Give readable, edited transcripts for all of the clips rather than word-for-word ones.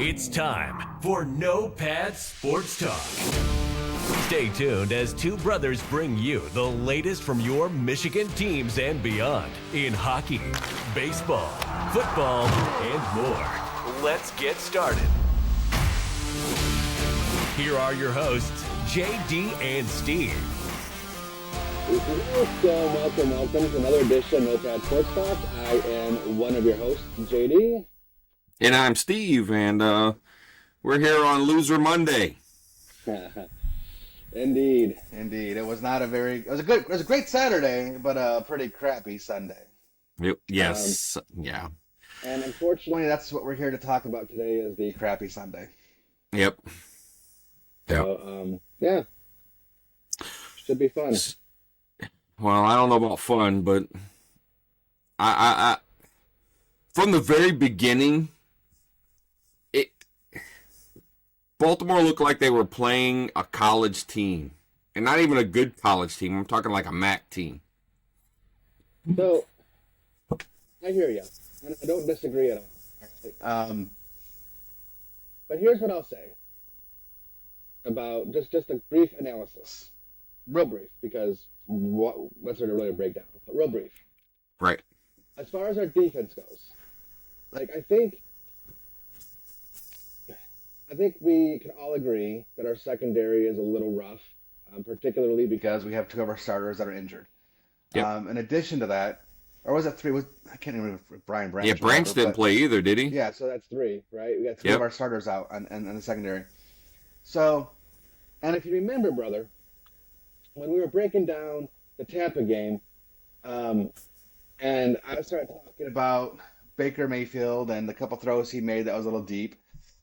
It's time for No Pad Sports Talk. Stay tuned as two brothers bring you the latest from your Michigan teams and beyond in hockey, baseball, football, and more. Let's get started. Here are your hosts, JD and Steve. Welcome to another edition of No Pad Sports Talk. I am one of your hosts, JD. And I'm Steve, and we're here on Loser Monday. Indeed. It was not it was a great Saturday, but a pretty crappy Sunday. Yes, yeah. And unfortunately, that's what we're here to talk about today is the crappy Sunday. Yep. So, yeah. Should be fun. Well, I don't know about fun, but I from the very beginning, Baltimore looked like they were playing a college team, and not even a good college team. I'm talking like a MAC team. So, I hear you, and I don't disagree at all. But here's what I'll say about just a brief analysis, real brief, because let's sort of really break down, but real brief. Right. As far as our defense goes, I think we can all agree that our secondary is a little rough, particularly because we have two of our starters that are injured. Yep. In addition to that, or was it three? I can't remember if Brian Branch. Yeah, Branch didn't play either, did he? Yeah, so that's three, right? We got three of our starters out in the secondary. So, and if you remember, brother, when we were breaking down the Tampa game, and I started talking about Baker Mayfield and the couple throws he made that was a little deep.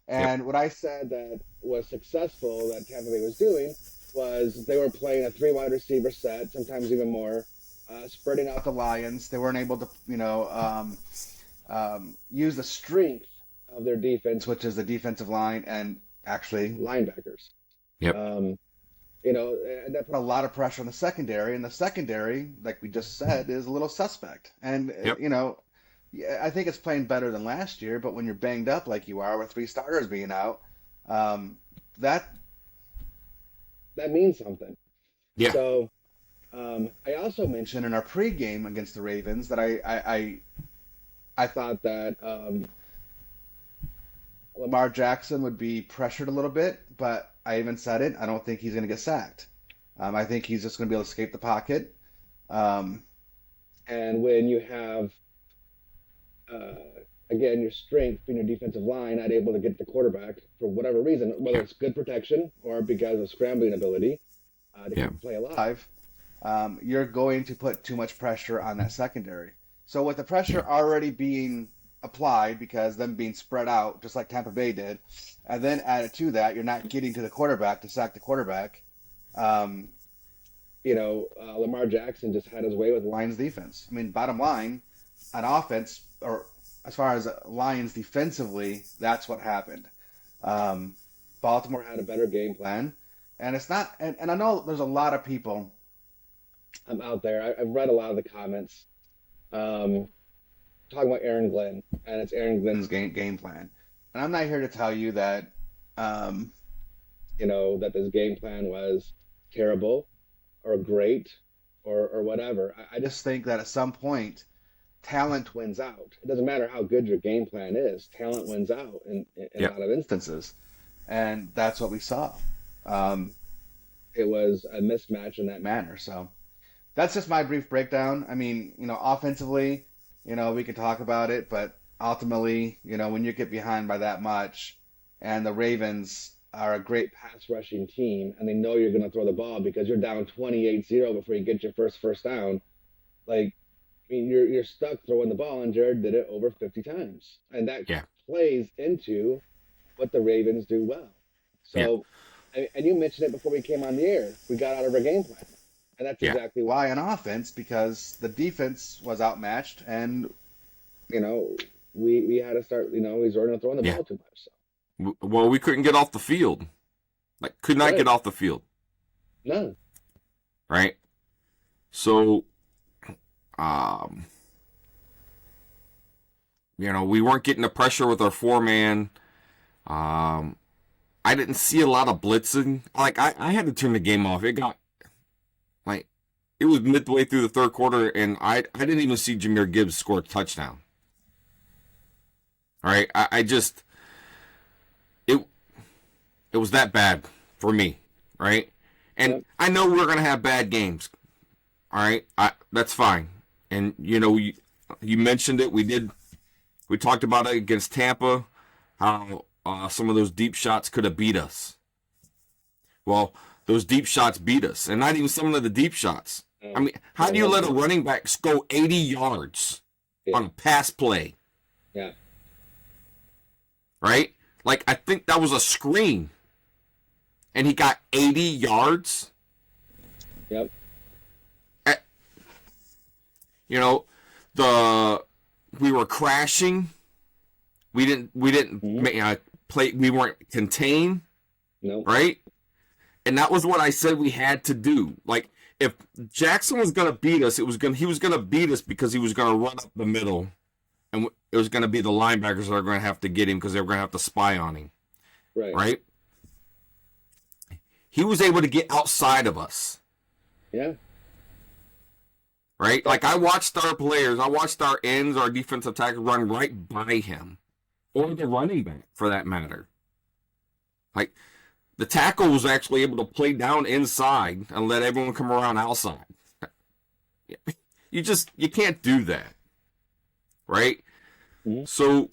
And what I said that was successful that Tampa Bay was doing was they were playing a three wide receiver set, sometimes even more, spreading out the Lions. They weren't able to, use the strength of their defense, which is the defensive line and actually linebackers. Yep. And that put a lot of pressure on the secondary, and the secondary, like we just said, is a little suspect. And, I think it's playing better than last year, but when you're banged up like you are with three starters being out, that means something. Yeah. So I also mentioned in our pregame against the Ravens that I thought that Lamar Jackson would be pressured a little bit, but I even said it. I don't think he's going to get sacked. I think he's just going to be able to escape the pocket. And when you have again, your strength in your defensive line, not able to get the quarterback for whatever reason, whether it's good protection or because of scrambling ability to play alive, you're going to put too much pressure on that secondary. So with the pressure already being applied because them being spread out, just like Tampa Bay did, and then added to that, you're not getting to the quarterback to sack the quarterback. Lamar Jackson just had his way with Lions defense. I mean, bottom line, on offense, or as far as Lions defensively, that's what happened. Baltimore had a better game plan, and it's not. And I know there's a lot of people out there. I've read a lot of the comments talking about Aaron Glenn, and it's Aaron Glenn's game plan. And I'm not here to tell you that that this game plan was terrible or great or whatever. I just think that at some point, talent wins out. It doesn't matter how good your game plan is. Talent wins out in a lot of instances. And that's what we saw. It was a mismatch in that manner. So that's just my brief breakdown. I mean, offensively, we could talk about it, but ultimately, when you get behind by that much and the Ravens are a great pass rushing team and they know you're going to throw the ball because you're down 28-0 before you get your first down, you're stuck throwing the ball, and Jared did it over 50 times. And that plays into what the Ravens do well. So, and you mentioned it before we came on the air. We got out of our game plan. And that's exactly why on offense, because the defense was outmatched, and, we had to start, we were throwing the ball too much. So. Well, we couldn't get off the field. Could not get off the field. None. Right? So... we weren't getting the pressure with our four-man I didn't see a lot of blitzing. Like, I had to turn the game off. It was midway through the third quarter, and I didn't even see Jahmyr Gibbs score a touchdown. All right, it was that bad for me, right? And I know we're gonna have bad games. All right, that's fine. And you mentioned it. We talked about it against Tampa, how some of those deep shots could have beat us. Well, those deep shots beat us, and not even some of the deep shots. I mean, how do you let a running back go 80 yards on a pass play? Yeah. Right? Like, I think that was a screen, and he got 80 yards. Yep. We were crashing. We didn't play. We weren't contained. No. Right? And that was what I said we had to do. Like, if Jackson was going to beat us, he was going to beat us because he was going to run up the middle, and it was going to be the linebackers that are going to have to get him because they were going to have to spy on him. Right? He was able to get outside of us. Yeah. Right? Like, I watched our players, I watched our ends, our defensive tackle run right by him, or the running back, for that matter. Like, the tackle was actually able to play down inside and let everyone come around outside. You can't do that. Right? Mm-hmm. So,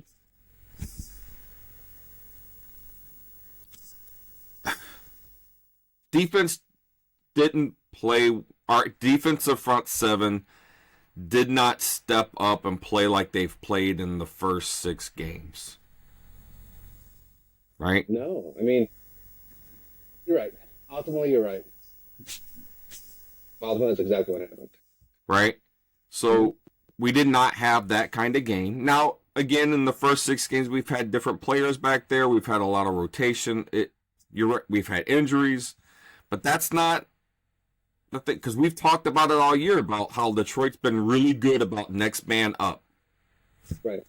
defense didn't play. Our defensive front seven did not step up and play like they've played in the first 6 games. Right? No, I mean, you're right. Ultimately, you're right. Ultimately, that's exactly what happened. Right? So, we did not have that kind of game. Now, again, in the first 6 games, we've had different players back there. We've had a lot of rotation. You're right. We've had injuries. But that's not the thing, because we've talked about it all year about how Detroit's been really good about next man up. Right.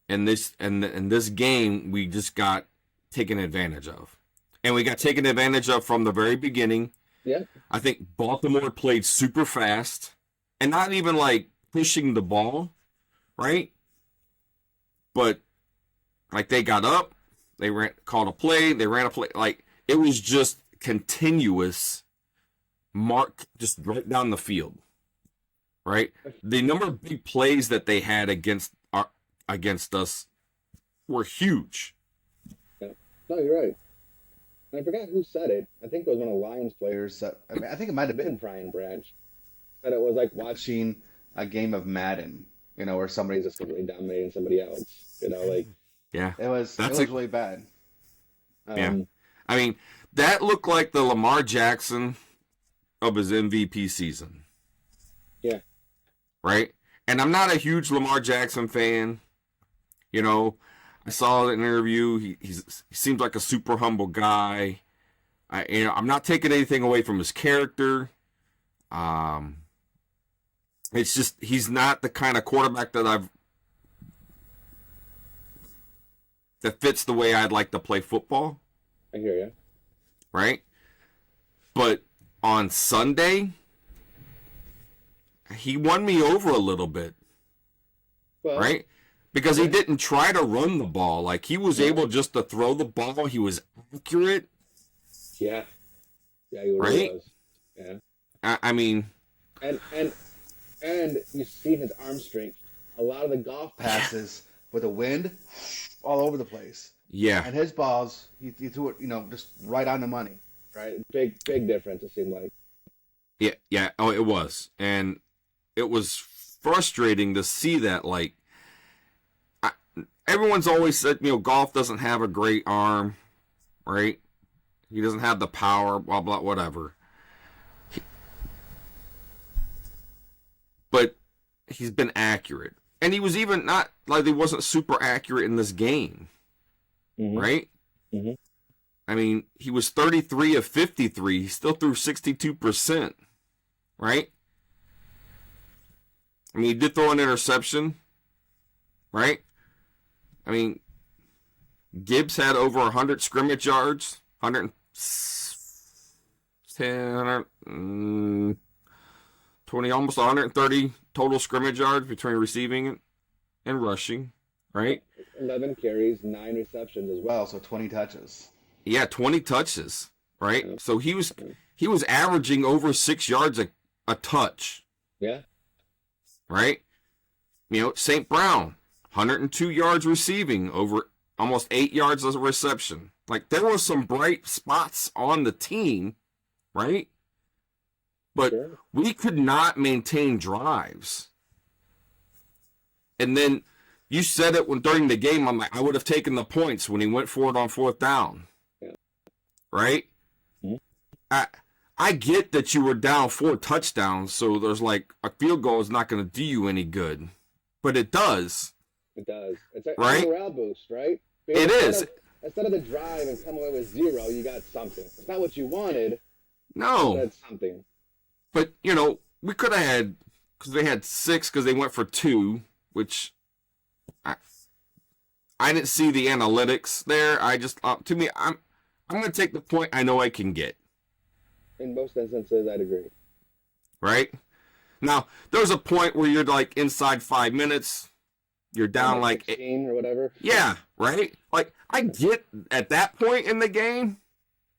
And this game, we just got taken advantage of. And we got taken advantage of from the very beginning. Yeah. I think Baltimore played super fast and not even like pushing the ball, right? But like, they got up, they called a play, they ran a play. Like, it was just continuous mark, just right down the field, right? The number of big plays that they had against us were huge. Yeah. No, you're right. And I forgot who said it. I think it was one of the Lions players. I think it might have been Brian Branch. Said it was like watching a game of Madden, where somebody's just completely dominating somebody else. Like, yeah, it was really bad. Yeah, I mean, that looked like the Lamar Jackson of his MVP season. Yeah. Right? And I'm not a huge Lamar Jackson fan. I saw an interview. He seems like a super humble guy. I'm not taking anything away from his character. It's just, he's not the kind of quarterback that fits the way I'd like to play football. I hear you. Right? But on Sunday, he won me over a little bit. Well, right? Because he didn't try to run the ball. Like, he was able just to throw the ball. He was accurate. Yeah. Yeah, he really was. Yeah. I mean... And you see his arm strength. A lot of the golf passes with the wind all over the place. Yeah. And his balls, he threw it, just right on the money. Right? Big difference, it seemed like. Yeah. Oh, it was. And it was frustrating to see that, like, everyone's always said, golf doesn't have a great arm, right? He doesn't have the power, blah, blah, whatever. But he's been accurate. And he was even not, like, he wasn't super accurate in this game, right? Mm-hmm. I mean, he was 33 of 53. He still threw 62%, right? I mean, he did throw an interception, right? I mean, Gibbs had over 100 scrimmage yards, 110, 120, almost 130 total scrimmage yards between receiving and rushing, right? 11 carries, 9 receptions as well, so 20 touches. Yeah, 20 touches, right? Yeah. So he was averaging over 6 yards a touch. Yeah. Right? St. Brown, 102 yards receiving, over almost 8 yards of reception. Like, there were some bright spots on the team, right? But Sure. we could not maintain drives. And then you said it during the game, I'm like, I would have taken the points when he went for it on 4th down. Yeah. Right? Mm-hmm. I get that you were down 4 touchdowns, so there's like a field goal is not going to do you any good. But it does. It does. It's a right? morale boost, right? It is. Instead of the drive and come away with 0, you got something. It's not what you wanted. No. But it's something. But, we could have had, because they had 6 because they went for 2, which I didn't see the analytics there. I just, to me, I'm going to take the point I know I can get. In most instances, I'd agree. Right? Now, there's a point where you're like inside 5 minutes, you're down like 16 or whatever. Yeah, right? Like, I get at that point in the game,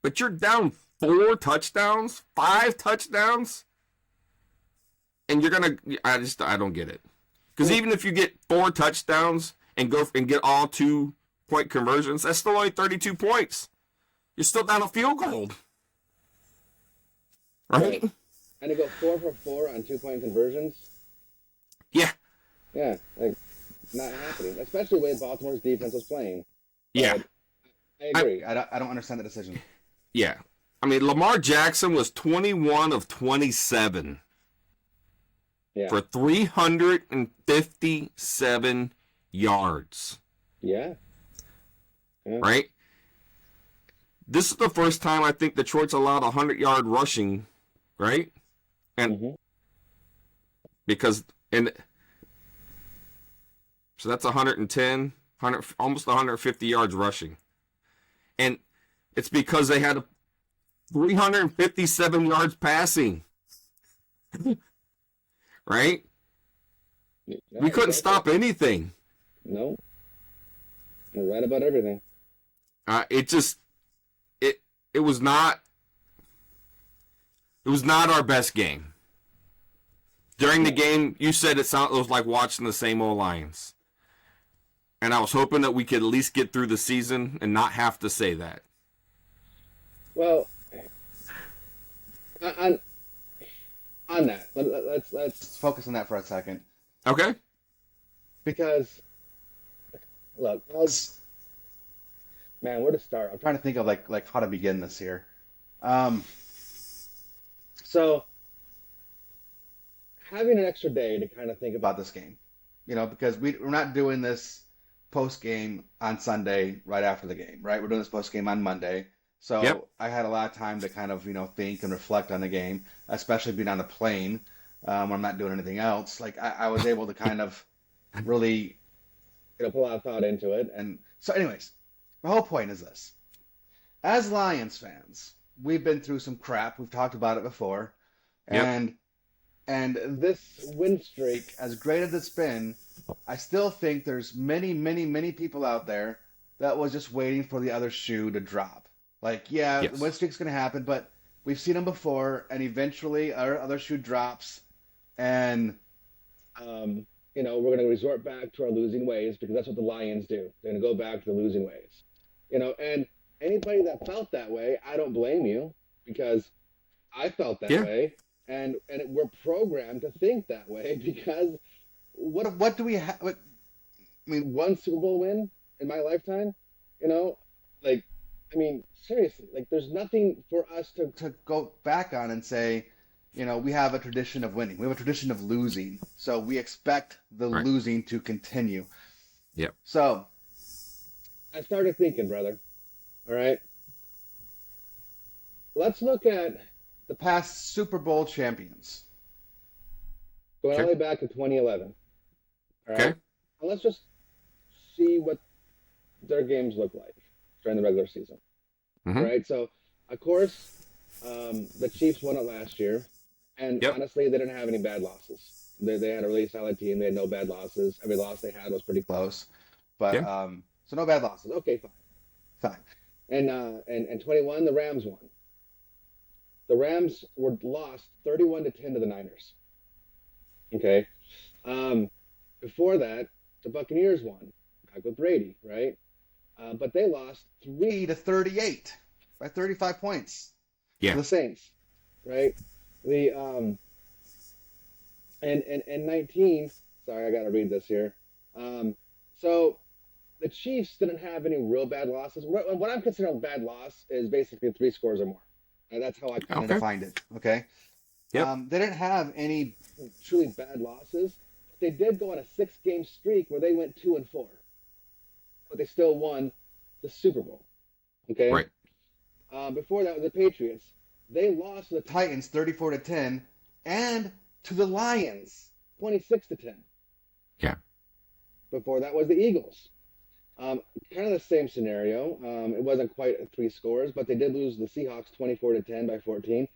but you're down 4 touchdowns, 5 touchdowns, and you're going to, I don't get it. Because even if you get 4 touchdowns and go and get all 2-point conversions, that's still only 32 points. You're still down a field goal. Right? And to go 4 for 4 on 2-point conversions. Yeah. Yeah, like, not happening. Especially the way Baltimore's defense was playing. Yeah. I agree. I don't understand the decision. Yeah. I mean, Lamar Jackson was 21 of 27 for 357 yards. Yeah. Right? This is the first time I think Detroit's allowed 100-yard rushing, right? And because so that's 110, almost 150 yards rushing. And it's because they had 357 yards passing. Right? Yeah, we couldn't stop anything. No. You're right about everything. It was not our best game. During the game, you said it was like watching the same old Lions. And I was hoping that we could at least get through the season and not have to say that. Well, on that, let's focus on that for a second. Okay. Because, look, man, where to start? I'm trying to think of like how to begin this here. So having an extra day to kind of think about this game, because we're not doing this post game on Sunday right after the game, right? We're doing this post game on Monday. So I had a lot of time to kind of, think and reflect on the game, especially being on the plane when I'm not doing anything else. Like I was able to kind of really, put a lot of thought into it. And so anyways, the whole point is this. As Lions fans, we've been through some crap. We've talked about it before. And this win streak, as great as it's been, I still think there's many, many, many people out there that was just waiting for the other shoe to drop. Like, the win streak's going to happen, but we've seen them before, and eventually our other shoe drops, and, we're going to resort back to our losing ways because that's what the Lions do. They're going to go back to the losing ways. And anybody that felt that way, I don't blame you because I felt that way. And we're programmed to think that way because what do we have? I mean, one Super Bowl win in my lifetime, seriously, there's nothing for us to go back on and say, we have a tradition of winning. We have a tradition of losing. So we expect the losing to continue. Yep. So I started thinking, brother, all right, let's look at the past Super Bowl champions. Going all the way back to 2011. All right? Okay. And let's just see what their games look like during the regular season, right? So, of course, the Chiefs won it last year, and honestly, they didn't have any bad losses. They had a really solid team. They had no bad losses. Every loss they had was pretty close, but so no bad losses. Okay, fine. And 21, the Rams won. The Rams were lost 31-10 to the Niners. Okay. Before that, the Buccaneers won, back with Brady, right? But they lost 3-38 by 35 points. Yeah. The Saints, right? The and 19. Sorry, I got to read this here. So the Chiefs didn't have any real bad losses. What I'm considering a bad loss is basically 3 scores or more. And that's how I kind of defined it. Okay. Yep. They didn't have any truly bad losses. They did go on a 6-game streak where they went 2-4, but they still won the Super Bowl. Okay. Right. Before that was the Patriots. They lost to the Titans 34-10 and to the Lions 26-10. Yeah. Before that was the Eagles. Kind of the same scenario. It wasn't quite 3 scores, but they did lose the Seahawks 24-10 by 14.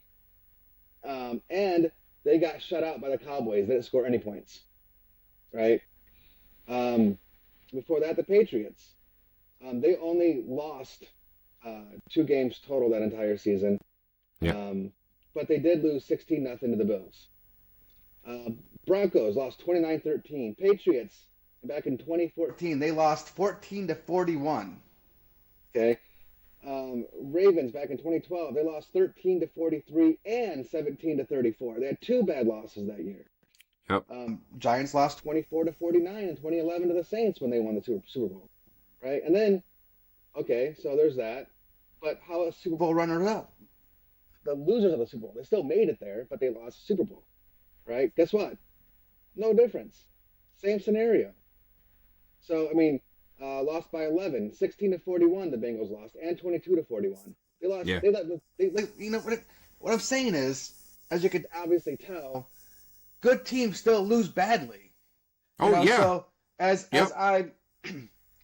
And they got shut out by the Cowboys. They didn't score any points. Right? Before that, the Patriots. They only lost 2 games total that entire season. Yeah. But they did lose 16-0 to the Bills. Broncos lost 29-13. Patriots, back in 2014, they lost 14-41. Okay. Ravens back in 2012, they lost 13-43 and 17-34. They had 2 bad losses that year. Yep. Giants lost 24-49 in 2011 to the Saints when they won the Super Bowl. Right? And then, okay, so there's that. But how is Super Bowl runner-up? The losers of the Super Bowl. They still made it there, but they lost the Super Bowl. Right? Guess what? No difference. Same scenario. So, I mean, lost by 11, 16-41 the Bengals lost, and 22-41. They lost. Yeah. They, you know, what I'm saying is, as you could obviously tell, good teams still lose badly. Oh, you know? Yeah. So,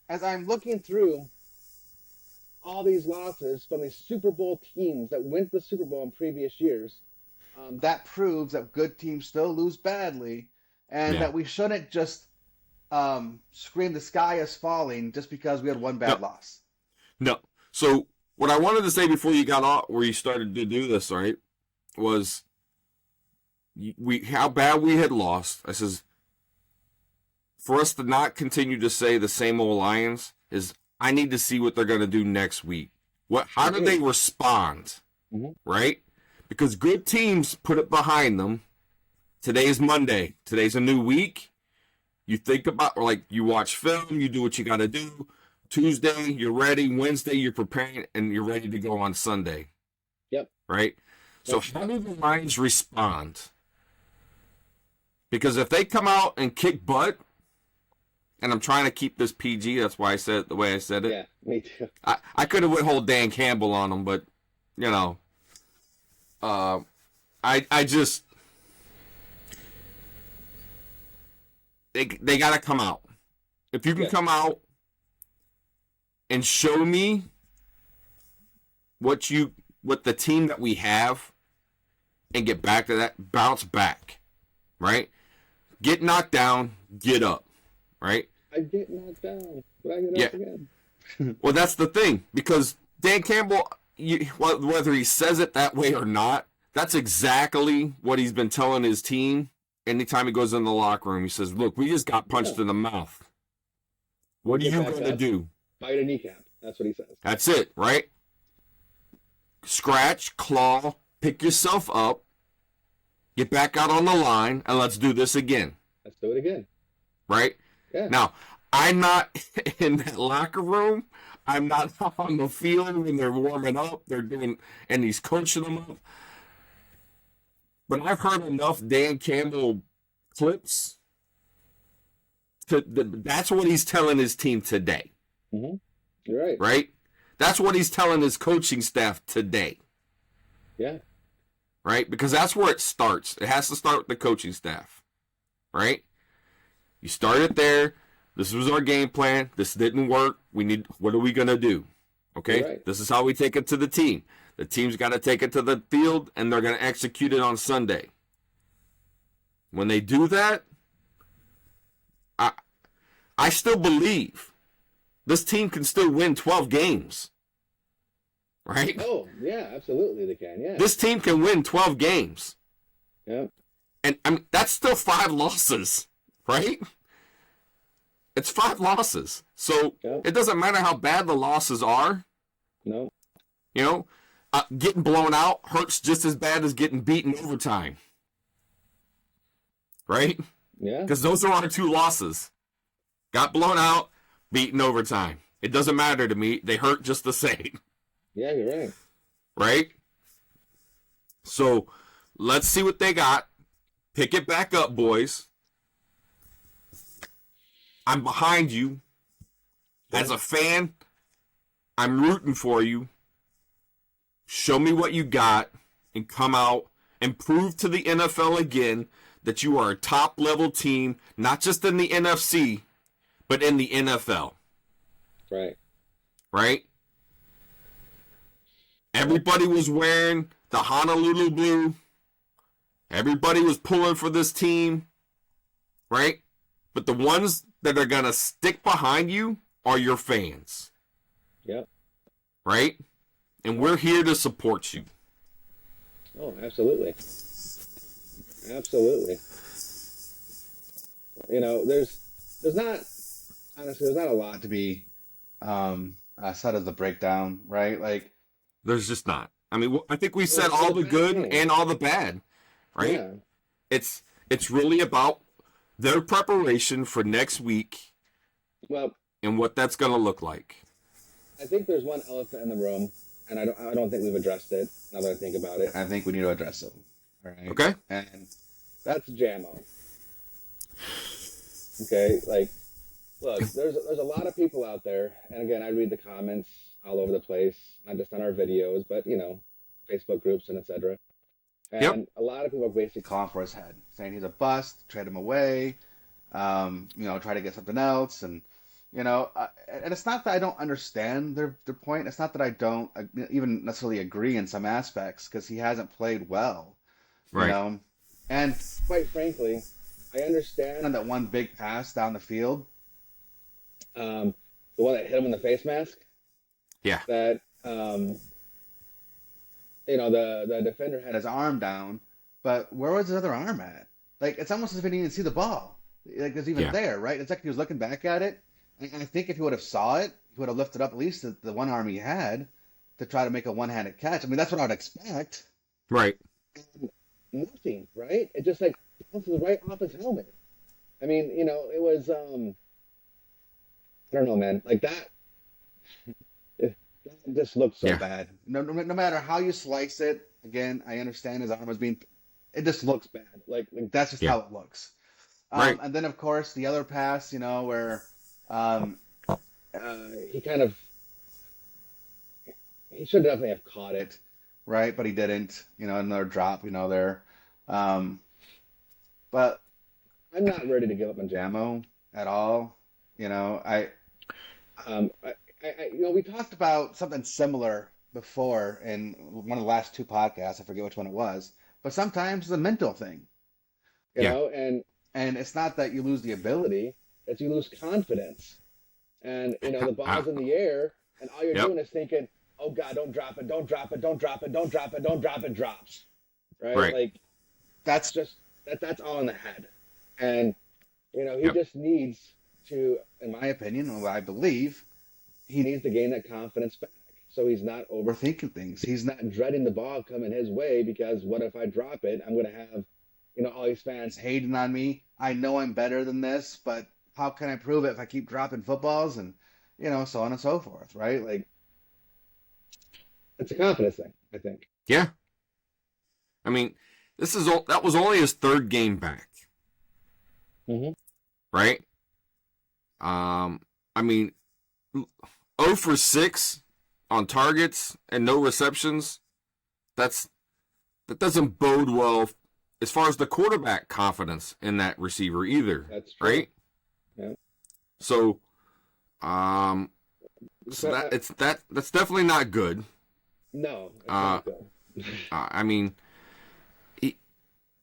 as I'm looking through all these losses from these Super Bowl teams that went to the Super Bowl in previous years, that proves that good teams still lose badly, and that we shouldn't just scream the sky is falling just because we had 1 bad loss. No. So what I wanted to say before you got off, where you started to do this, right, was how bad we had lost. I says, for us to not continue to say the same old Lions is, I need to see what they're going to do next week. How do they respond, right? Because good teams put it behind them. Today's Monday. Today's a new week. You think about, or like you watch film, you do what you got to do. Tuesday, you're ready. Wednesday, you're preparing, and you're ready to go on Sunday. Yep. Right? So how do the Lions respond? Because if they come out and kick butt, and I'm trying to keep this PG, that's why I said it the way I said it. Yeah, me too. I could have went whole Dan Campbell on them, but, you know, I just, they got to come out. If you can come out and show me what the team that we have and get back to that, bounce back, right? Get knocked down, get up, right? I get knocked down, but I get up again. Well, that's the thing, because Dan Campbell, whether he says it that way or not, that's exactly what he's been telling his team. Anytime he goes in the locker room, he says, look, we just got punched in the mouth. What are you going to do? Bite a kneecap. That's what he says. That's it, right? Scratch, claw, pick yourself up, get back out on the line, and let's do this again. Let's do it again. Right? Yeah. Now, I'm not in that locker room. I'm not on the field when they're warming up. They're doing, and he's coaching them up. But I've heard enough Dan Campbell clips. That's what he's telling his team today. Mm-hmm. You're right. Right? That's what he's telling his coaching staff today. Yeah. Right? Because that's where it starts. It has to start with the coaching staff. Right? You start it there. This was our game plan. This didn't work. what are we going to do? Okay? Right. This is how we take it to the team. The team's got to take it to the field, and they're going to execute it on Sunday. When they do that, I still believe this team can still win 12 games. Right? Oh, yeah, absolutely they can, yeah. This team can win 12 games. Yeah. And I mean, that's still 5 losses, right? It's 5 losses. So It doesn't matter how bad the losses are. No. You know, getting blown out hurts just as bad as getting beaten overtime. Right? Yeah. Because those are our 2 losses. Got blown out, beaten overtime. It doesn't matter to me. They hurt just the same. Yeah, you're right. Right? So let's see what they got. Pick it back up, boys. I'm behind you. As a fan, I'm rooting for you. Show me what you got and come out and prove to the NFL again that you are a top-level team, not just in the NFC, but in the NFL. Right. Right? Everybody was wearing the Honolulu blue. Everybody was pulling for this team. Right? But the ones that are going to stick behind you are your fans. Yep. Right? And we're here to support you. Oh, absolutely. Absolutely. You know, there's not, honestly, there's not a lot to be said as a breakdown, right? Like, There's just not. I mean, I think we said all the good and all the bad, right? yeah, It's really about their preparation for next week well, and what that's going to look like. I think there's one elephant in the room, and I don't think we've addressed it. Now that I think about it, I think we need to address it. All right. Okay. And that's JAMO. Okay, like, look, there's a lot of people out there, and again, I read the comments all over the place, not just on our videos, but you know, Facebook groups and etc. And a lot of people are basically calling for his head, saying he's a bust, trade him away, you know, try to get something else, and you know, and it's not that I don't understand their point. It's not that I don't even necessarily agree in some aspects because he hasn't played well, you know. And quite frankly, I understand on that one big pass down the field, the one that hit him in the face mask. Yeah. That you know, the defender had his arm down, but where was his other arm at? Like, it's almost as if he didn't even see the ball. Like, it's even there, right? It's like he was looking back at it. And I think if he would have saw it, he would have lifted up at least the one arm he had to try to make a one-handed catch. I mean, that's what I would expect. Right. And nothing, right? It just like bounces right off his helmet. I mean, you know, it was I don't know, man. Like that. It just looked so bad. No matter how you slice it. Again, I understand his arm was being. It just looks bad. Like that's just how it looks. Right. And then of course the other pass, you know, where he kind of he should definitely have caught it, right? But he didn't. You know, another drop. You know, there. But I'm not ready to give up on JAMO at all. You know, you know, we talked about something similar before in one of the last 2 podcasts. I forget which one it was, but sometimes it's a mental thing, you know, and it's not that you lose the ability, it's you lose confidence. And, you know, the ball's in the air and all you're doing is thinking, oh God, don't drop it, don't drop it, don't drop it, don't drop it, don't drop it, drops. Right? Like that's all in the head. And, you know, he just needs to, in my opinion, or I believe, he needs to gain that confidence back. So he's not overthinking things. He's not dreading the ball coming his way because what if I drop it? I'm going to have, you know, all these fans hating on me. I know I'm better than this, but how can I prove it if I keep dropping footballs and, you know, so on and so forth, right? Like, it's a confidence thing, I think. Yeah. I mean, that was only his 3rd game back. Mm-hmm. Right? I mean, 0 for 6 on targets and no receptions. That doesn't bode well as far as the quarterback confidence in that receiver either. That's true. Right? Yeah. So, So that's definitely not good. No, it's not good. I mean,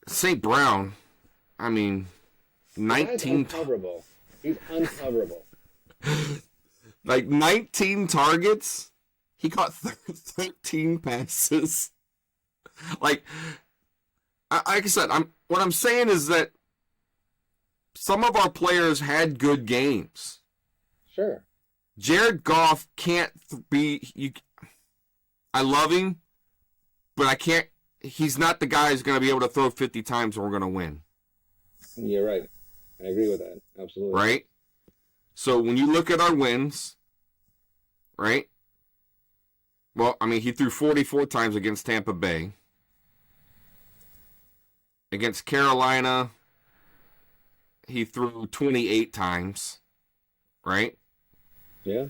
St. Brown, I mean, 19 uncoverable. He's uncoverable. Like 19 targets, he caught 13 passes. Like I said, what I'm saying is that some of our players had good games. Sure. Jared Goff can't be. I love him, but I can't. He's not the guy who's going to be able to throw 50 times and we're going to win. You're right. I agree with that. Absolutely. Right? So when you look at our wins, right? Well, I mean, he threw 44 times against Tampa Bay. Against Carolina, he threw 28 times, right? Yeah.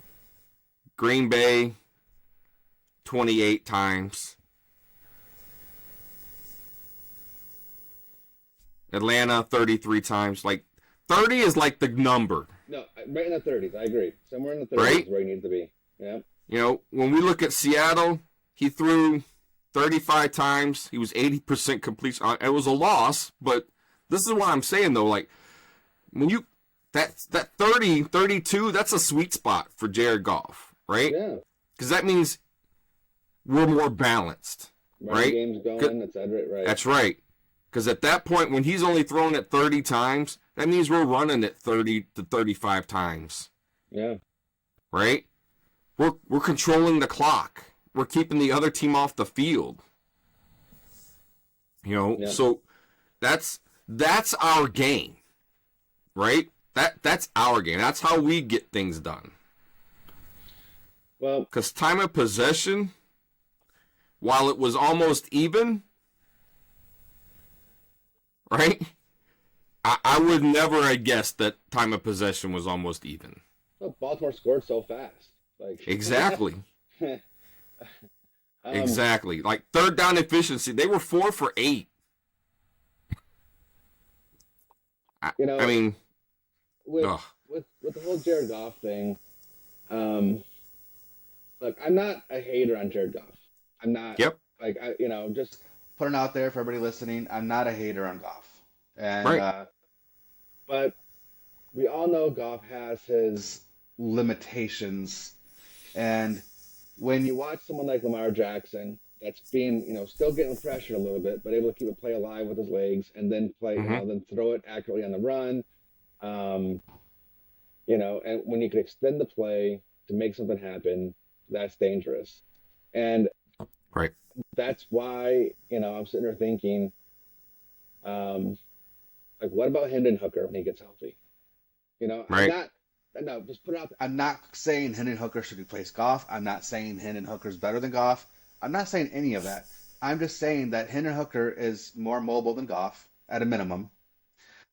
Green Bay, 28 times. Atlanta, 33 times. Like, 30 is like the number. No, right in the 30s. I agree. Somewhere in the 30s right? is where he needs to be. Yeah. You know, when we look at Seattle, he threw 35 times. He was 80% completion. It was a loss, but this is what I'm saying, though. Like, when you, that 30, 32, that's a sweet spot for Jared Goff, right? Yeah. Because that means we're more balanced, right? Game's going, etc. Right. That's right. Because at that point, when he's only throwing it 30 times, that means we're running it 30 to 35 times. Yeah. Right? We're controlling the clock. We're keeping the other team off the field. You know, so that's our game. Right? That's our game. That's how we get things done. Well, because time of possession, while it was almost even, right? I would never have guessed that time of possession was almost even. Well, Baltimore scored so fast. Like exactly. Exactly. Like third down efficiency, they were 4 for 8. I mean, with the whole Jared Goff thing, look, I'm not a hater on Jared Goff. I'm not. Yep. Like just putting out there for everybody listening. I'm not a hater on Goff, and right. But we all know Goff has his limitations, and when you watch someone like Lamar Jackson, that's being still getting pressured a little bit, but able to keep a play alive with his legs, and then play, then throw it accurately on the run, and when you can extend the play to make something happen, that's dangerous, and right. That's why I'm sitting there thinking, like, what about Hendon Hooker when he gets healthy? Right. Just put it out there. I'm not saying Hendon Hooker should replace Goff. I'm not saying Hendon Hooker's better than Goff. I'm not saying any of that. I'm just saying that Hendon Hooker is more mobile than Goff at a minimum.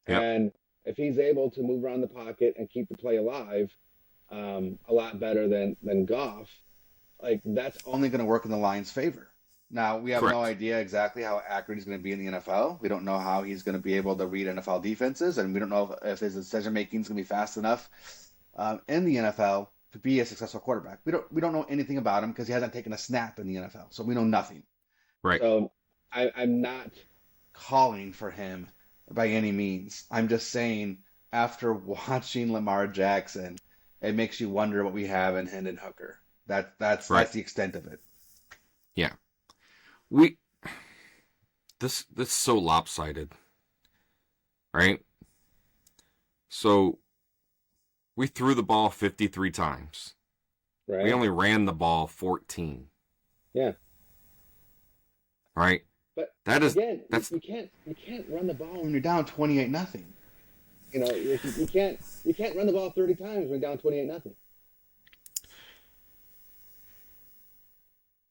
Yep. And if he's able to move around the pocket and keep the play alive, a lot better than Goff, like that's only going to work in the Lions' favor. Now, we have Correct. No idea exactly how accurate he's going to be in the NFL. We don't know how he's going to be able to read NFL defenses, and we don't know if his decision-making is going to be fast enough in the NFL to be a successful quarterback. We don't know anything about him because he hasn't taken a snap in the NFL, so we know nothing. Right. So I'm not calling for him by any means. I'm just saying after watching Lamar Jackson, it makes you wonder what we have in Hendon Hooker. That's the extent of it. Yeah. This is so lopsided, right? So we threw the ball 53 times. Right. We only ran the ball 14. Yeah. Right. But that's you can't run the ball when you're down 28-0. You can't run the ball 30 times when you're down 28-0.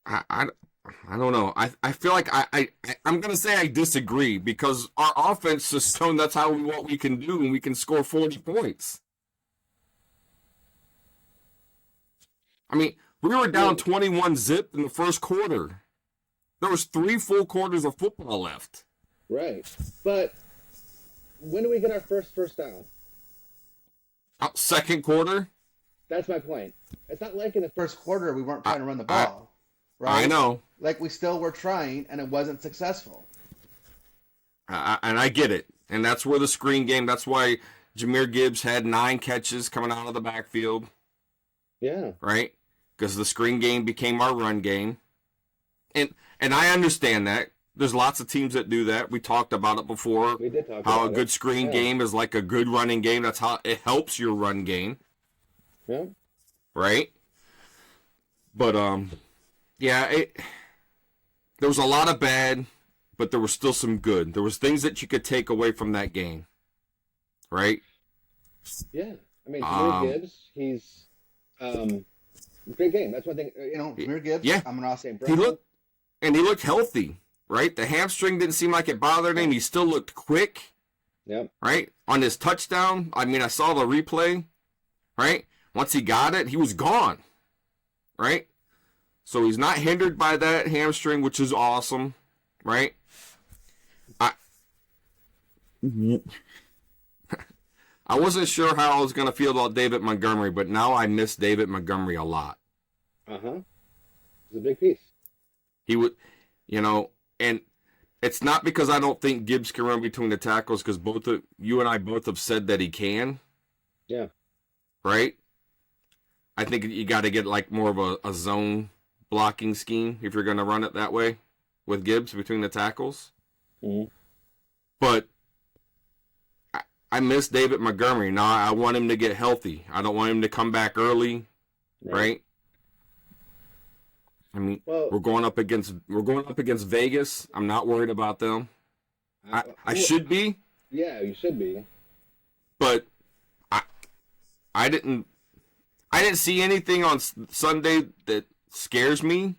I don't know. I feel like I'm going to say I disagree because our offense has shown that's what we can do, and we can score 40 points. I mean, we were down 21-0 in the first quarter. There was 3 full quarters of football left. Right. But when do we get our first down? Second quarter. That's my point. It's not like in the first quarter we weren't trying to run the ball, right? I know. Like we still were trying, and it wasn't successful. And I get it. And that's where the screen game, that's why Jahmyr Gibbs had 9 catches coming out of the backfield. Yeah. Right? Because the screen game became our run game. And I understand that. There's lots of teams that do that. We talked about it before. We did talk how about a good screen game is like a good running game. That's how it helps your run game. Yeah. Right? But yeah, there was a lot of bad, but there was still some good. There was things that you could take away from that game. Right? Yeah. I mean, Jahmyr Gibbs, he's great game. That's one thing. Jahmyr Gibbs. Yeah. I'm gonna say he looked healthy. Right? The hamstring didn't seem like it bothered him. He still looked quick. Yep. Right? On his touchdown, I mean, I saw the replay. Right? Once he got it, he was gone. Right? So he's not hindered by that hamstring, which is awesome. Right? I wasn't sure how I was going to feel about David Montgomery, but now I miss David Montgomery a lot. Uh-huh. It's a big piece. He would, and it's not because I don't think Gibbs can run between the tackles, because you and I both have said that he can. Yeah. Right? I think you got to get like more of a zone blocking scheme if you're going to run it that way with Gibbs between the tackles. Mm-hmm. But I miss David Montgomery. Now I want him to get healthy. I don't want him to come back early, right? I mean, we're going up against Vegas. I'm not worried about them. I should be. Yeah, you should be. But I didn't see anything on Sunday that scares me.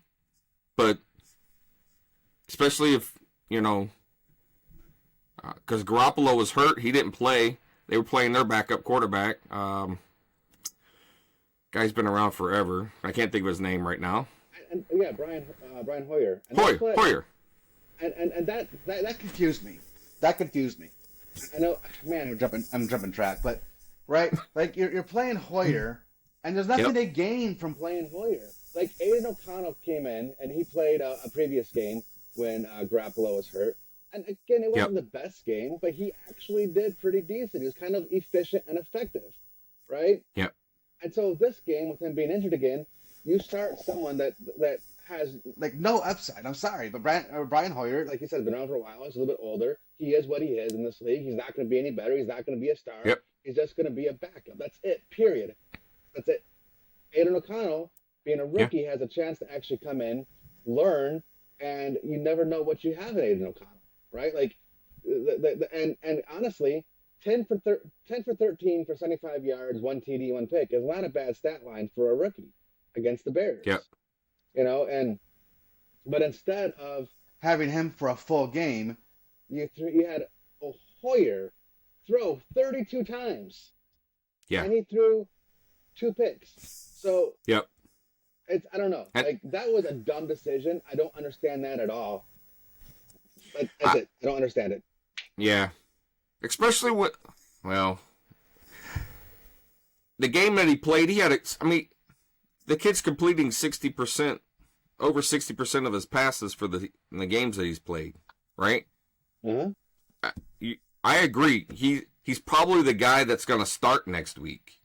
But especially if because Garoppolo was hurt, he didn't play. They were playing their backup quarterback. Guy's been around forever. I can't think of his name right now. And yeah, Brian Hoyer. And Hoyer. And that confused me. That confused me. I know, man. I'm jumping track, but right, like you're playing Hoyer, and there's nothing to gain from playing Hoyer. Like Aiden O'Connell came in and he played a previous game when Garoppolo was hurt. And again, it wasn't the best game, but he actually did pretty decent. He was kind of efficient and effective, right? Yep. And so this game, with him being injured again, you start someone that has like no upside. I'm sorry, but Brian Hoyer, like you said, has been around for a while. He's a little bit older. He is what he is in this league. He's not going to be any better. He's not going to be a star. Yep. He's just going to be a backup. That's it. Period. That's it. Aiden O'Connell, being a rookie, has a chance to actually come in, learn, and you never know what you have in Aiden O'Connell. Right, like, and honestly, 10 for 13 for 75 yards, 1 TD, 1 pick is not a bad stat line for a rookie against the Bears. Yep. But instead of having him for a full game, you had Hoyer throw 32 times. Yeah. And he threw 2 picks. So yep. I don't know. Like that was a dumb decision. I don't understand that at all. That's it. I don't understand it. Yeah. Especially the game that he played, the kid's completing 60%, over 60% of his passes in the games that he's played, right? Uh-huh. I agree. He's probably the guy that's going to start next week.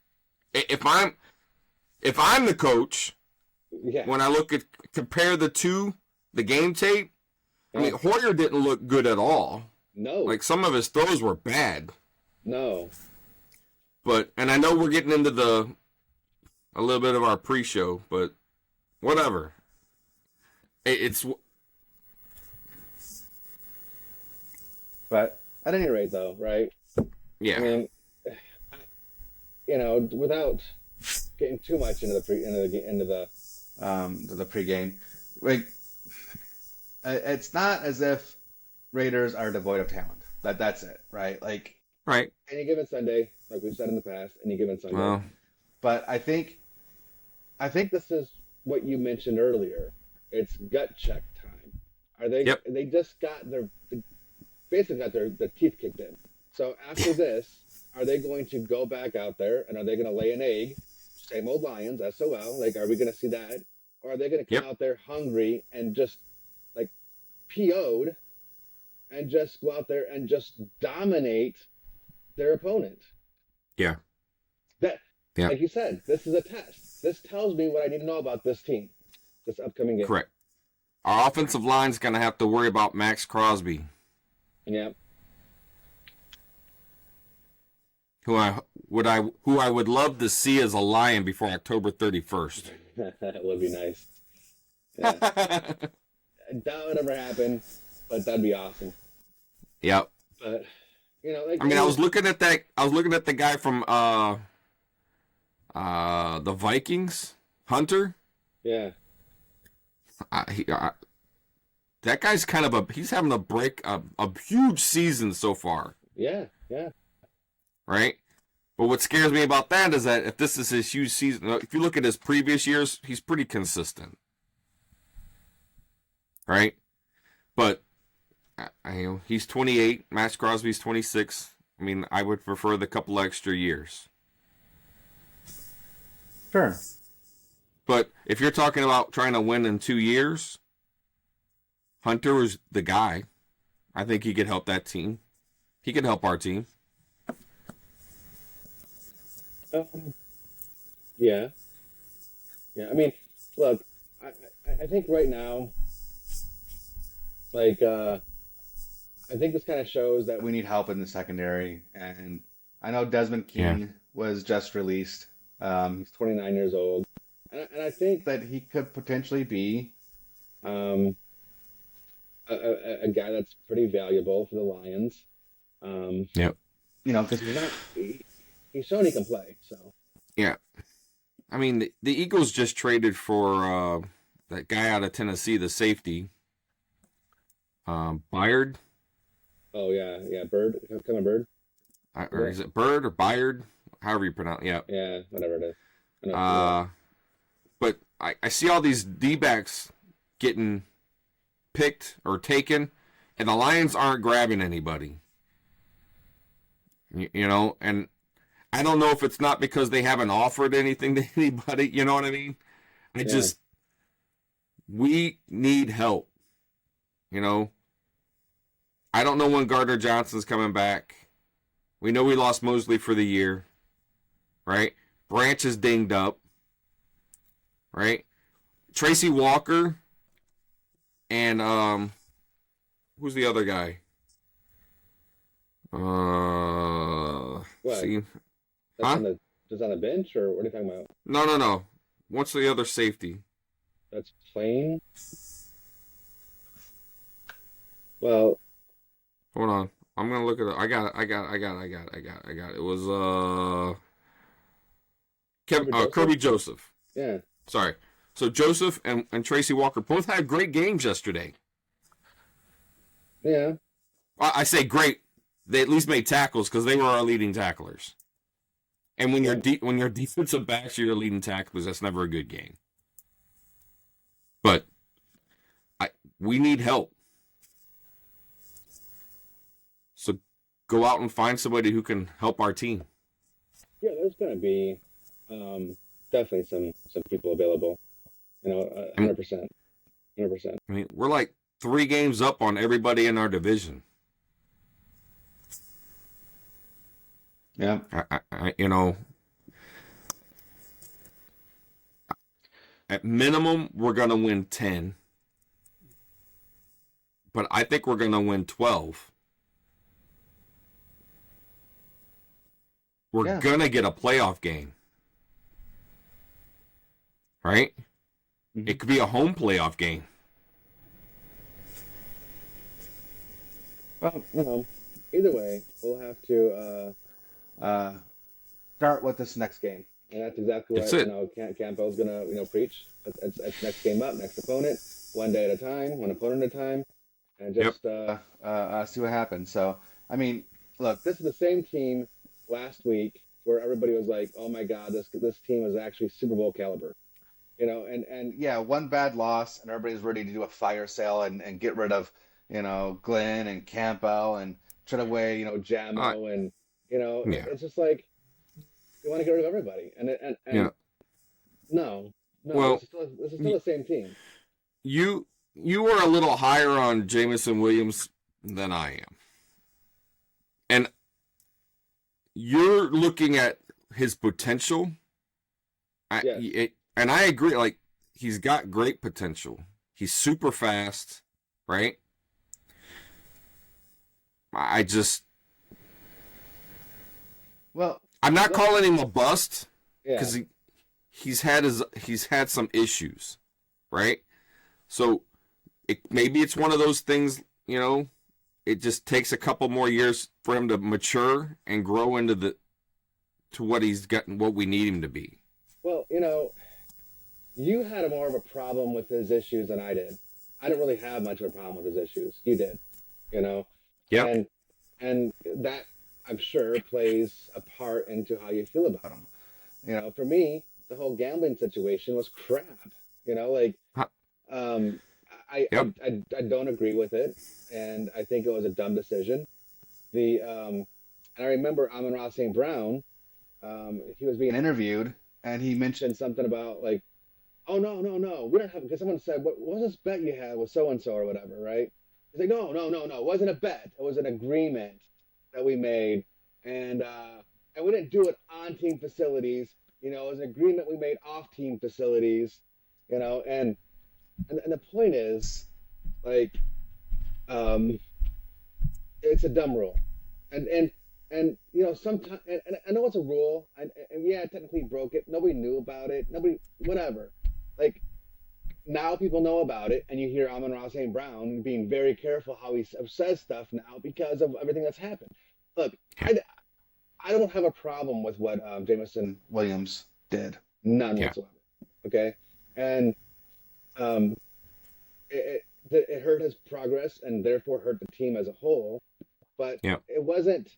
If I'm the coach, when I compare the game tape, I mean, Hoyer didn't look good at all. No. Like, some of his throws were bad. No. And I know we're getting into a little bit of our pre-show, but whatever. But at any rate, though, right? Yeah. I mean, without getting too much into the pregame, like, it's not as if Raiders are devoid of talent. That's it, right? Like, right. Any given Sunday, like we've said in the past, any given Sunday. Well, but I think this is what you mentioned earlier. It's gut check time. Are they? Yep. They just got basically got their teeth kicked in. So after this, are they going to go back out there and are they going to lay an egg, same old Lions, SOL. Like, are we going to see that? Or are they going to come out there hungry and just, like, PO'd and just go out there and just dominate their opponent? Yeah. Like you said, this is a test. This tells me what I need to know about this team, this upcoming game. Correct. Our offensive line's going to have to worry about Max Crosby. Yeah. Who I would love to see as a Lion before October 31st. That would be nice. Yeah. That would never happen, but that'd be awesome. Yep. But like, I mean, I was looking at the guy from the Vikings, Hunter. Yeah. That guy's kind of he's having a huge season so far. Yeah. Yeah. Right? But what scares me about that is that if this is his huge season, if you look at his previous years, he's pretty consistent. Right? But he's 28. Max Crosby's 26. I mean, I would prefer the couple extra years. Sure. But if you're talking about trying to win in 2 years, Hunter was the guy. I think he could help that team. He could help our team. Yeah. Yeah. I mean, look, I think right now, like, I think this kind of shows that we need help in the secondary. And I know Desmond King was just released. He's 29 years old. And I think that he could potentially be a guy that's pretty valuable for the Lions. Yep. Because he's shown he can play. So. Yeah. I mean, the Eagles just traded for that guy out of Tennessee, the safety, Byard. Oh, yeah. Bird. Come on, Bird. Or is it Bird or Byard? However you pronounce it. Yeah. Yeah, whatever it is. But I see all these D-backs getting picked or taken, and the Lions aren't grabbing anybody. And I don't know if it's not because they haven't offered anything to anybody. You know what I mean? We need help. I don't know when Gardner Johnson's coming back. We know we lost Mosley for the year, right? Branch is dinged up, right? Tracy Walker and who's the other guy? What? See, just on the bench, or what are you talking about? No. What's the other safety? That's plain. Well, hold on. I'm gonna look at it. I got it. It was Kirby Joseph. Yeah. Sorry. So Joseph and Tracy Walker both had great games yesterday. Yeah. I say great. They at least made tackles because they were our leading tacklers. And when your defensive backs are your leading tacklers, that's never a good game. But we need help. So go out and find somebody who can help our team. Yeah, there's going to be definitely some people available. 100%. 100%. I mean, we're like 3 games up on everybody in our division. Yeah. At minimum, we're going to win 10. But I think we're going to win 12. We're going to get a playoff game. Right? Mm-hmm. It could be a home playoff game. Well, either way, we'll have to start with this next game. And that's exactly what Campbell's going to preach. It's next game up, next opponent, one day at a time, one opponent at a time, and just see what happens. So, I mean, look, this is the same team last week where everybody was like, "Oh my God, this team is actually Super Bowl caliber," and yeah, one bad loss, and everybody's ready to do a fire sale and get rid of Glenn and Campbell and trade away Jamo and it's just like you want to get rid of everybody and No, no, Well, this is still the same team. you you were a little higher on Jamison Williams than I am, and you're looking at his potential. Yes. And I agree. Like he's got great potential. He's super fast, right? I just Well, I'm not look, calling him a bust yeah. because he's had some issues, right? So maybe it's one of those things, it just takes a couple more years for him to mature and grow into to what he's gotten, what we need him to be. Well, you had more of a problem with his issues than I did. I didn't really have much of a problem with his issues. You did, you know, Yep. and and that I'm sure plays a part into how you feel about him. For me, the whole gambling situation was crap. Like Huh. um, I, Yep. I I I don't agree with it, and I think it was a dumb decision. The and I remember Amon-Ra St. Brown. He was being interviewed, and he mentioned something about like, oh no, no, no, we don't have because someone said, what was this bet you had with so and so or whatever, right? He's like, no, no, no, no, it wasn't a bet. It was an agreement that we made, and we didn't do it on team facilities. It was an agreement we made off team facilities. And the point is, like, um, it's a dumb rule, and sometimes, and I know it's a rule, and yeah, technically broke it. Nobody knew about it. Nobody, whatever. Like now, people know about it, and you hear Amon-Ra St. Brown being very careful how he says stuff now because of everything that's happened. Look, I don't have a problem with what Jameson Williams did, none Yeah. whatsoever. Okay, and um, it hurt his progress and therefore hurt the team as a whole. But Yeah. it wasn't.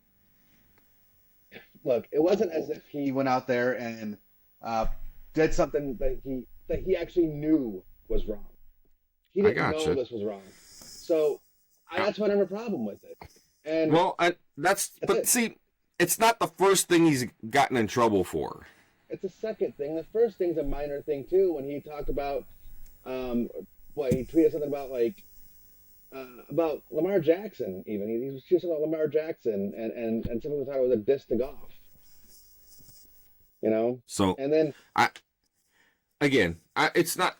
Look, it wasn't as if he went out there and uh, did something that he actually knew was wrong. He I didn't know gotcha. this was wrong. So Yeah. that's why I have a problem with it. And Well, that's but it. see, it's not the first thing he's gotten in trouble for. It's a second thing. The first thing's a minor thing too. When he talked about, um, he tweeted something about like about Lamar Jackson. Even he was just about Lamar Jackson, and some people thought it was a diss to golf. So And then I again, it's not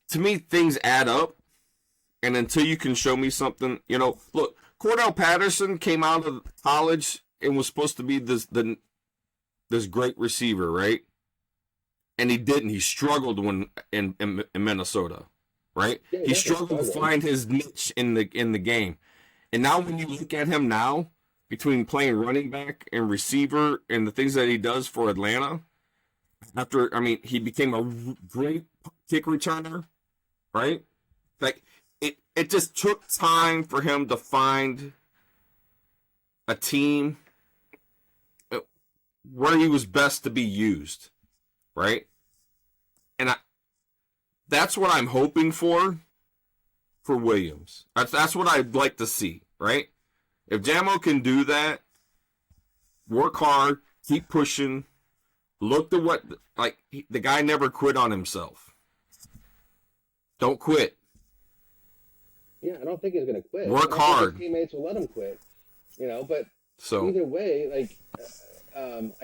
to me. Things add up, and until you can show me something, look, Cordell Patterson came out of college and was supposed to be this great receiver, right? And he didn't. He struggled when in Minnesota, right? yeah, he He definitely struggled to struggled. find his niche in the game. And now when you look at him now, between playing running back and receiver and the things that he does for Atlanta, he became a great kick returner, right? Like it just took time for him to find a team where he was best to be used, right? And that's what I'm hoping for Williams. That's what I'd like to see, right? If Jamo can do that, work hard, keep pushing, look to what the guy never quit on himself. Don't quit. Yeah, I don't think he's going to quit. I Work don't think hard. his teammates will let him quit. But So either way, like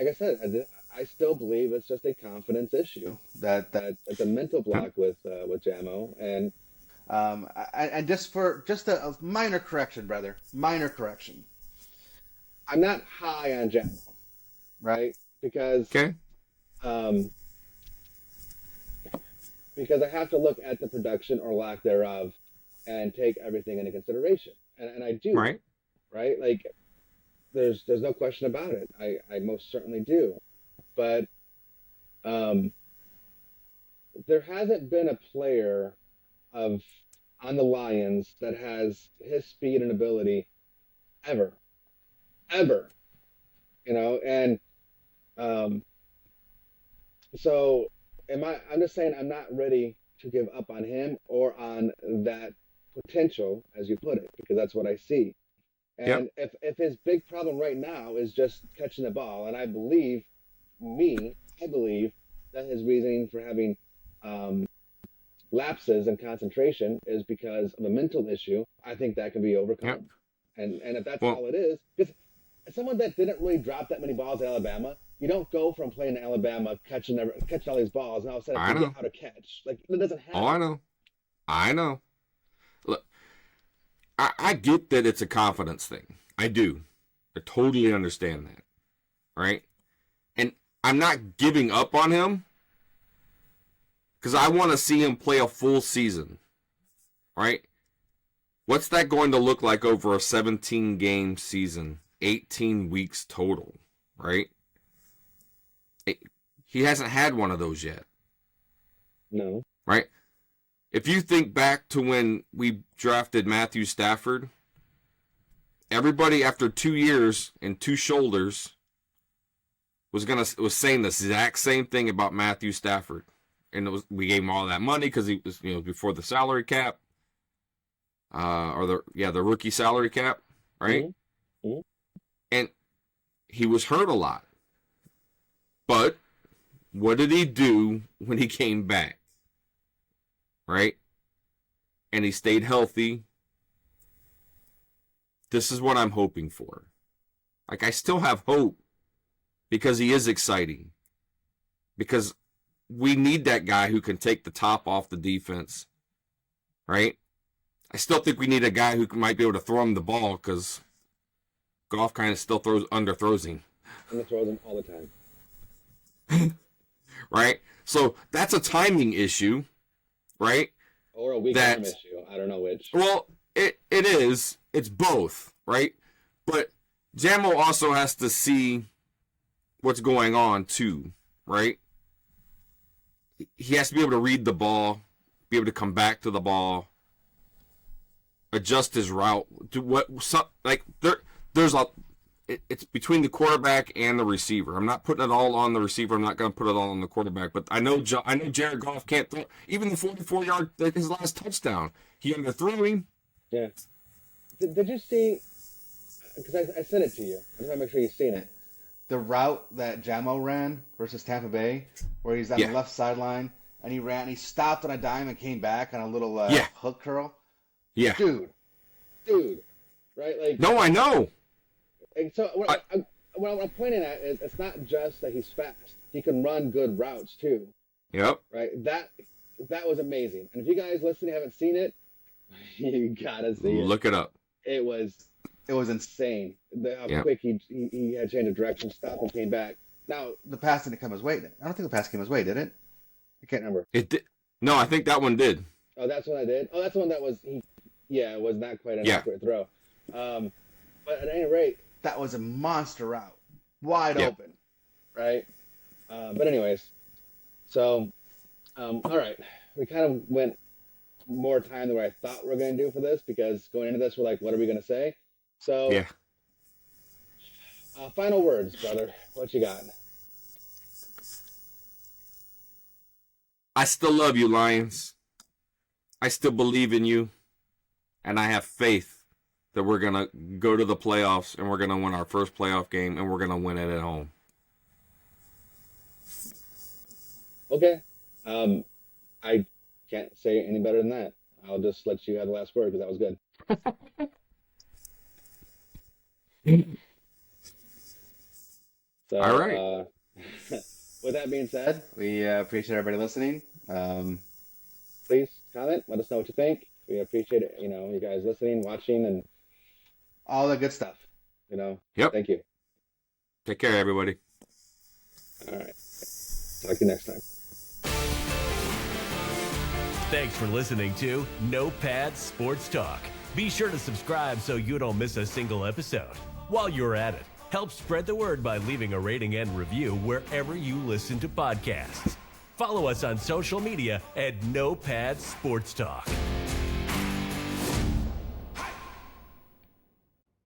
I said, I still believe it's just a confidence issue. That it's a mental block with Jamo, and just a minor correction, brother, minor correction. I'm not high on Jamo, right? okay, Um, because I have to look at the production or lack thereof and take everything into consideration, and I do, right? right? Like there's no question about it. I most certainly do, but um, there hasn't been a player of on the Lions that has his speed and ability ever, ever, and um, so I'm just saying I'm not ready to give up on him or on that potential, as you put it, because that's what I see. Yep. And if his big problem right now is just catching the ball, and I believe that his his reasoning for having lapses in concentration is because of a mental issue. I think that can be overcome. Yep. And if that's all it is, because someone that didn't really drop that many balls at Alabama, you don't go from playing in Alabama, catching all these balls, and all of a sudden forget how to catch. Like, it doesn't happen. Oh, I know. Look, I get that it's a confidence thing. I do. I totally understand that. Right? And I'm not giving up on him because I want to see him play a full season. Right? What's that going to look like over a 17-game season? 18 weeks total. Right? He hasn't had one of those yet. No. Right? If you think back to when we drafted Matthew Stafford, everybody after 2 years and 2 shoulders was saying the exact same thing about Matthew Stafford, and we gave him all that money because he was before the salary cap, or the rookie salary cap, right? Mm-hmm. Mm-hmm. And he was hurt a lot, but what did he do when he came back? Right? And he stayed healthy. This is what I'm hoping for. Like, I still have hope because he is exciting. Because we need that guy who can take the top off the defense. Right? I still think we need a guy who might be able to throw him the ball because Goff kind of still underthrows him. And throws him all the time. Right? So that's a timing issue. Right? Or a weak-arm issue. I don't know which. Well, it is. It's both, right? But Jamo also has to see what's going on, too, right? He has to be able to read the ball, be able to come back to the ball, adjust his route. It's between the quarterback and the receiver. I'm not putting it all on the receiver. I'm not going to put it all on the quarterback. But I know Jared Goff can't throw. Even the 44-yard, his last touchdown, he underthrew him. Yeah. Did you see? Because I sent it to you. I just want to make sure you've seen it. The route that Jamo ran versus Tampa Bay, where he's on the left sideline, and he stopped on a dime and came back on a little hook curl. Yeah. Dude. Right? Like. No, I know. And so what I'm pointing at is it's not just that he's fast. He can run good routes too. Yep. Right? That was amazing. And if you guys listening haven't seen it, you gotta see it. Look it up. It was insane. How quick he had changed of direction, stopped and came back. Now the pass didn't come his way. I don't think the pass came his way, did it? I can't remember. It did. No, I think that one did. Oh, that's one I did. Oh, that's the one that was it was not quite an accurate throw. But at any rate, that was a monster route, wide open, right? But anyways, so all right, we kind of went more time than what I thought we were going to do for this because going into this, we're like, what are we going to say? So final words, brother. What you got? I still love you, Lions. I still believe in you, and I have faith that we're going to go to the playoffs and we're going to win our first playoff game and we're going to win it at home. Okay. I can't say any better than that. I'll just let you have the last word because that was good. So, all right. With that being said, we appreciate everybody listening. Please comment. Let us know what you think. We appreciate it. You guys listening, watching, and all the good stuff. Yep. Thank you. Take care, everybody. All right. Talk to you next time. Thanks for listening to No Pads Sports Talk. Be sure to subscribe so you don't miss a single episode. While you're at it, help spread the word by leaving a rating and review wherever you listen to podcasts. Follow us on social media at No Pads Sports Talk.